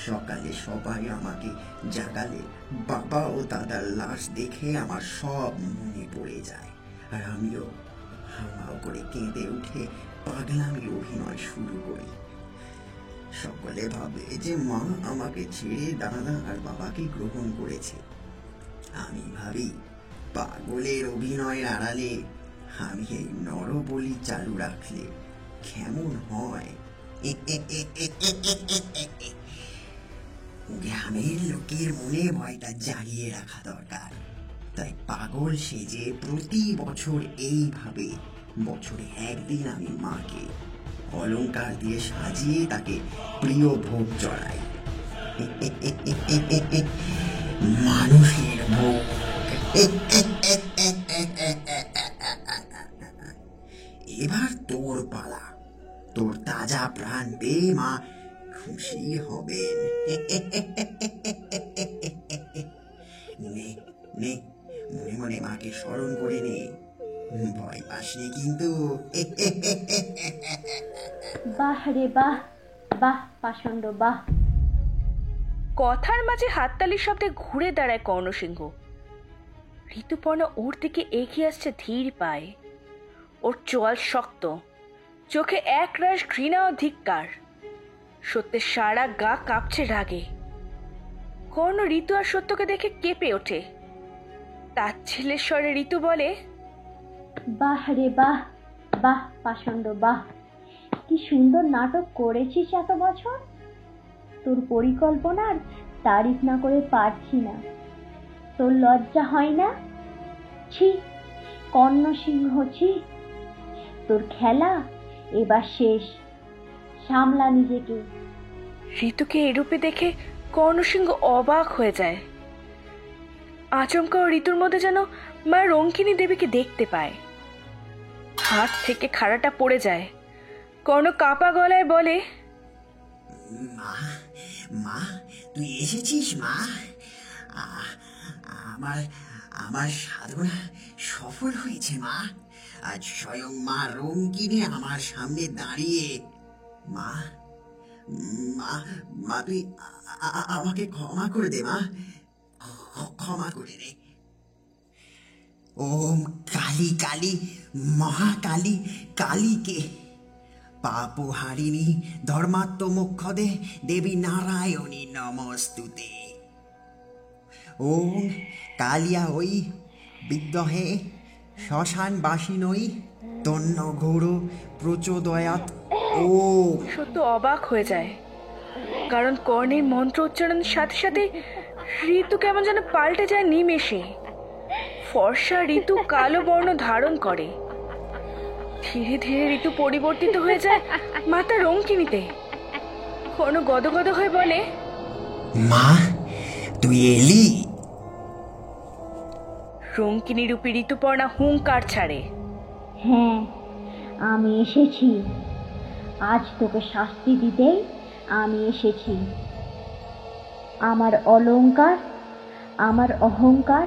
সকালে সবাই আমাকে জাগালে বাবা ও দাদার লাশ দেখে আমার সব মনে পড়ে যায়, আর আমিও হাওমাও করে কেঁদে উঠে পাগলামির অভিনয় শুরু করি। সকলে ভাবে যে মা আমাকে ছেড়ে দাদা আর বাবাকে গ্রহণ করেছে। আমি ভাবি পাগলের অভিনয়ের আড়ালে আমি এই নরবলি চালু রাখলে কেমন হয়। গ্রামের লোকের মনে ভয়টা জাগিয়ে রাখা দরকার। তাই পাগল সেজে প্রতি বছর এইভাবে বছরে একদিন আমি মাকে অলংকার দিয়ে সাজিয়ে তাকে প্রিয় ভোগ চড়াই। মানুষের ভোগ। এবার তোর পালা, তোর তাজা প্রাণ পেয়ে মা খুশি হবেন। নে নে, মনে মনে মাকে স্মরণ করে নে, ভয় পাসনি কিন্তু। বাহ রে বাহ, বাহ পাষণ্ড বাহ। কথার মাঝে হাততালির শব্দে ঘুরে দাঁড়ায় কর্ণসিংহ। ঋতুপর্ণা ওর দিকে এগিয়ে আসছে ধীর পায়ে। ওর চোয়াল শক্ত, চোখে একরাশ ঘৃণা ও ধিক্কার। সত্যের সারা গা কাঁপছে রাগে। কর্ণ ঋতু আর সত্যকে দেখে কেঁপে ওঠে। তাচ্ছিল্যের স্বরে ঋতু বলে, বাহ রে বাহ, বাহ পাষণ্ড বাহ। কি সুন্দর নাটক করেছিস এত বছর। তোর পরিকল্পনার তারিফ না করে পারছি না। তোর লজ্জা হয় না? ছি কর্ণসিংহ, ছি। তোর খেলা এবার শেষ, সামলা নিজেকে। ঋতুকে এরূপে দেখে কর্ণসিংহ অবাক হয়ে যায়। আচমকা ঋতুর মধ্যে যেন মা রঙ্কিনী দেবীকে দেখতে পায়। হাত থেকে খাড়াটা পড়ে যায়। কর্ণ কাপা গলায় বলে, মা, মা তুই এসেছিস মা? আমার আমার সাধনা সফল হয়েছে মা। আজ স্বয়ং মা রঙ্কিনী আমার সামনে দাঁড়িয়ে। মা, মা, মা তুই আমাকে ক্ষমা করে দে মা, ক্ষমা করে দে। ওম কালী কালী মহাকালী কালীকে পাপহারিণী ধর্মাত্মমোক্ষদে দেবী নারায়ণী নমস্তুতে। ওম কালিয়া ওই বিদ্রোহে শ্মশানবাসিনই তন্ন ঘোর প্রচোদয়াৎ। ও সত্য অবাক হয়ে যায়, কারণ কর্ণের মন্ত্র উচ্চারণের সাথে সাথে ঋতু কেমন যেন পাল্টে যায় নিমেষে। ফর্সা ঋতু কালো বর্ণ ধারণ করে। ধীরে ধীরে ঋতু পরিবর্তিত হয়ে যায় মাতা রঙ্কিনীতে। কর্ণ গদগদ হয়ে বলে, মা তুই এলি? রঙ্কিনী রূপী ঋতুপর্ণা হুঙ্কার ছাড়ে, হ্যাঁ আমি এসেছি। আজ তোকে শাস্তি দিতেই আমি এসেছি। আমার অলংকার, আমার অহংকার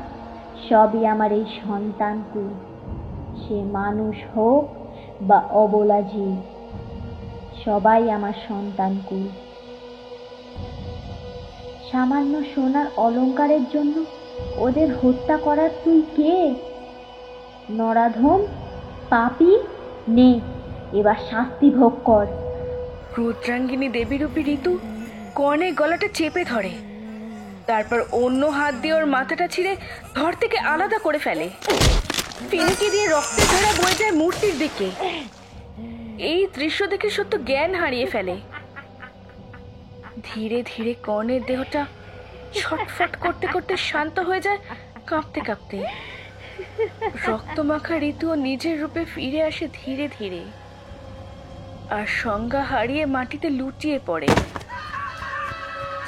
সবই আমার এই সন্তানকুল। সে মানুষ হোক বা অবলা জীব, সবাই আমার সন্তানকুল। সামান্য সোনার অলংকারের জন্য ওদের হত্যা করার তুই কে? নরাধম, পাপী, নে এবার শাস্তি ভোগ কর। রুদ্রাঙ্গিনী দেবীরূপী ঋতু কর্ণের গলাটা চেপে ধরে, তারপর অন্য হাত দিয়ে ওর মাথাটা ছিঁড়ে ধর থেকে আলাদা করে ফেলে। ফিনিকে দিয়ে রক্তের ধারা বয়ে যায় মূর্তির দিকে। এই দৃশ্য দেখে সত্য জ্ঞান হারিয়ে ফেলে। ধীরে ধীরে কর্ণের দেহটা ছটফট করতে করতে শান্ত হয়ে যায়, কাঁপতে কাঁপতে। রক্তমাখা ঋতুও নিজের রূপে ফিরে আসে ধীরে ধীরে, আর সংজ্ঞা হারিয়ে মাটিতে লুটিয়ে পড়ে।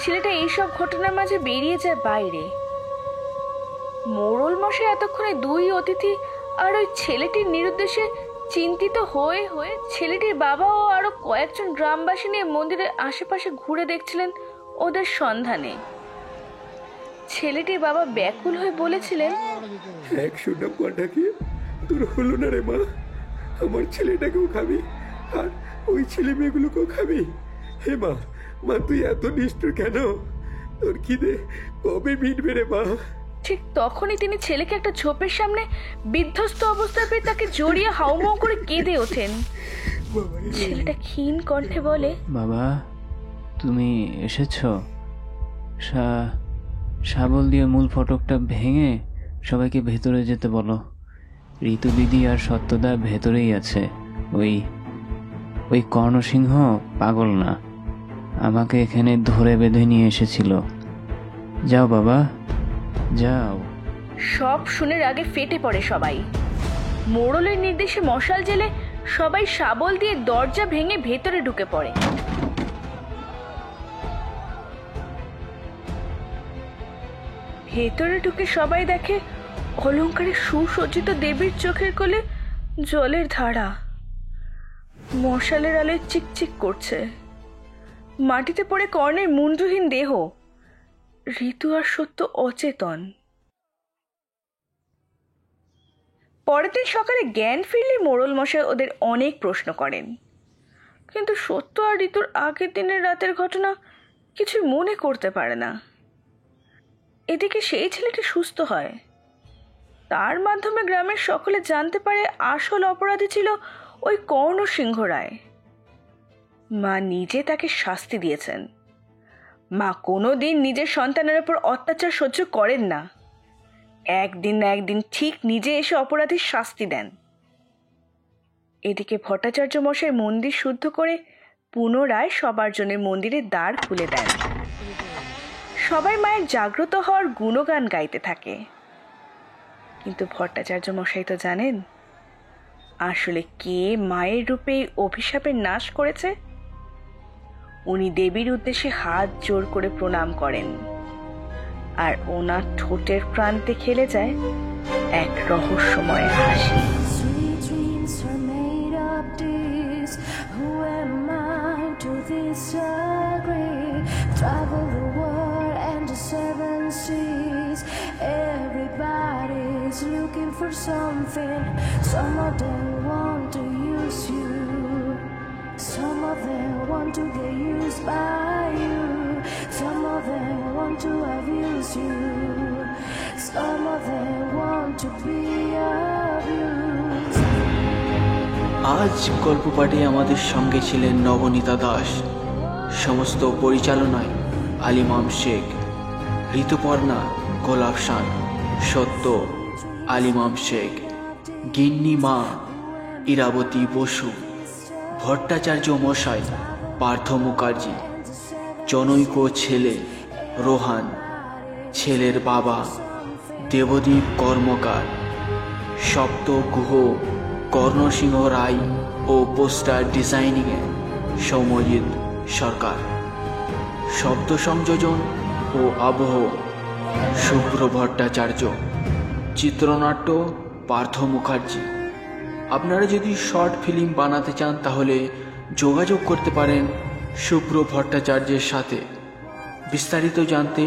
ছেলেটা এইসব ঘটনার মাঝে বেরিয়ে যায় বাইরে। মোড়ল মশাই এতক্ষণে দুই অতিথি আর ওই ছেলেটির নিরুদ্দেশে চিন্তিত হয়ে হয়ে ছেলেটির বাবা ও আরো কয়েকজন গ্রামবাসী নিয়ে মন্দিরের আশেপাশে ঘুরে দেখছিলেন ওদের সন্ধানে। ছেলেটির বাবা ব্যাকুল হয়ে বলেছিলেন, 100টা পাঠাকে তোর হলো না রে মা, আমার ছেলেটাকেও খাবি আর ওই ছেলে মেয়েগুলোকেও খাবি। হে মা, মা তুই এত নিষ্ঠুর কেন? তোর খিদে কবে মিটবে রে মা? ঠিক তখনই তিনি ছেলেকে একটা ঝোপের সামনে বিধ্বস্ত অবস্থায় পেয়ে তাকে জড়িয়ে হাউমাউ করে কেঁদে ওঠেন। ছেলেটা ক্ষীণ কণ্ঠে বলে, বাবা তুমি এসেছো? শাবল দিয়ে মূল ফটকটা ভেঙে সবাইকে ভেতরে যেতে বলো। ঋতু দিদি আর সত্যদা ভেতরেই আছে। ওই কর্ণসিংহ পাগল না, আমাকে এখানে ধরে বেঁধে নিয়ে এসেছিল। যাও বাবা যাও। সব শুনে রাগে ফেটে পড়ে সবাই। মোড়লের নির্দেশে মশাল জেলে সবাই শাবল দিয়ে দরজা ভেঙে ভেতরে ঢুকে পড়ে। ভেতরে ঢুকে সবাই দেখে অলংকারে সুসজ্জিত দেবীর চোখের কোলে জলের ধারা। মশালের আলোয় চিকচিক করছে। মাটিতে পড়ে কর্ণের মুন্ডহীন দেহ। ঋতু আর সত্য অচেতন। পরের দিন সকালে জ্ঞান ফিরলে মোড়ল মশাই ওদের অনেক প্রশ্ন করেন, কিন্তু সত্য আর ঋতুর আগের দিনের রাতের ঘটনা কিছু মনে করতে পারে না। এদিকে সেই ছেলেটি সুস্থ হয়। তার মাধ্যমে গ্রামের সকলে জানতে পারে আসল অপরাধী ছিল ওই কর্ণসিংহ রায়। মা নিজে তাকে শাস্তি দিয়েছেন। মা কোনোদিন নিজের সন্তানের উপর অত্যাচার সহ্য করেন না। একদিন না একদিন ঠিক নিজে এসে অপরাধীর শাস্তি দেন। এদিকে ভট্টাচার্য মশাই মন্দির শুদ্ধ করে পুনরায় সবার জন্য মন্দিরের দ্বার খুলে দেন। সবাই মায়ের জাগ্রত হওয়ার গুণগান গাইতে থাকে। কিন্তু ভট্টাচার্য মশাই তো জানেন আসলে কে মায়ের রূপে অভিশাপের নাশ করেছে। উনি দেবীর উদ্দেশ্যে হাত জোর করে প্রণাম করেন, আর ওনার ঠোঁটের প্রান্তে খেলে যায় এক রহস্যময় হাসি। Sweet dreams are made of this. Who am I to disagree? Travel the world and the seven seas. Everybody's looking for something. Some of them want to use you. Some of them want to get used by you. Some of them want to abuse you. Some of them want to be abused. আজ গল্প পাঠে আমাদের সঙ্গে ছিলেন নবনীতা দাস, সমস্ত পরিচালনায় আলিমাম শেখ, ঋতুপর্ণা গোলাপশান, সত্য আলিমাম শেখ, গিন্নি মা ইরাবতী বসু, ভট্টাচার্য মশাই পার্থ মুখার্জি, জনৈক ছেলে রোহান, ছেলের বাবা দেবদীপ কর্মকার, সপ্তগুহ কর্ণসিংহ রায় ও পোস্টার ডিজাইনিংয়ে সৌম্যজিৎ সরকার, শব্দ সংযোজন ও আবহ শুভ্র ভট্টাচার্য, চিত্রনাট্য পার্থ মুখার্জি। আপনারা যদি শর্ট ফিল্ম বানাতে চান তাহলে যোগাযোগ করতে পারেন শুভ্র ভট্টাচার্যের সাথে। বিস্তারিত জানতে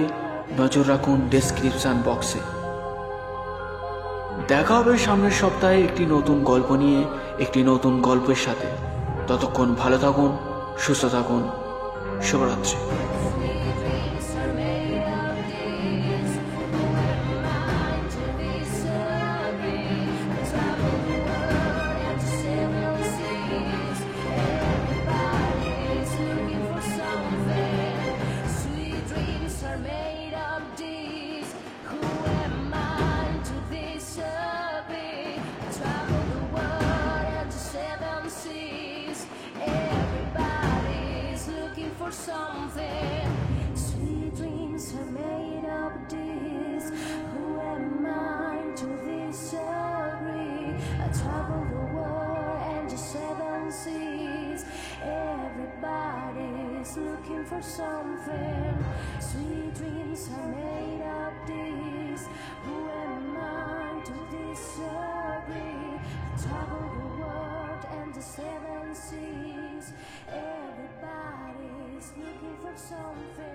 নজর রাখুন ডেসক্রিপশন বক্সে। দেখা হবে সামনের সপ্তাহে একটি নতুন গল্প নিয়ে, একটি নতুন গল্পের সাথে। ততক্ষণ ভালো থাকুন, সুস্থ থাকুন, শুভরাত্রি। something. Sweet dreams are made of this. Who am I to disagree? I travel the world and the seven seas. Everybody's looking for something. Sweet dreams are made of this. Who am I to disagree? I travel the world and the seven seas. Everybody's looking for something.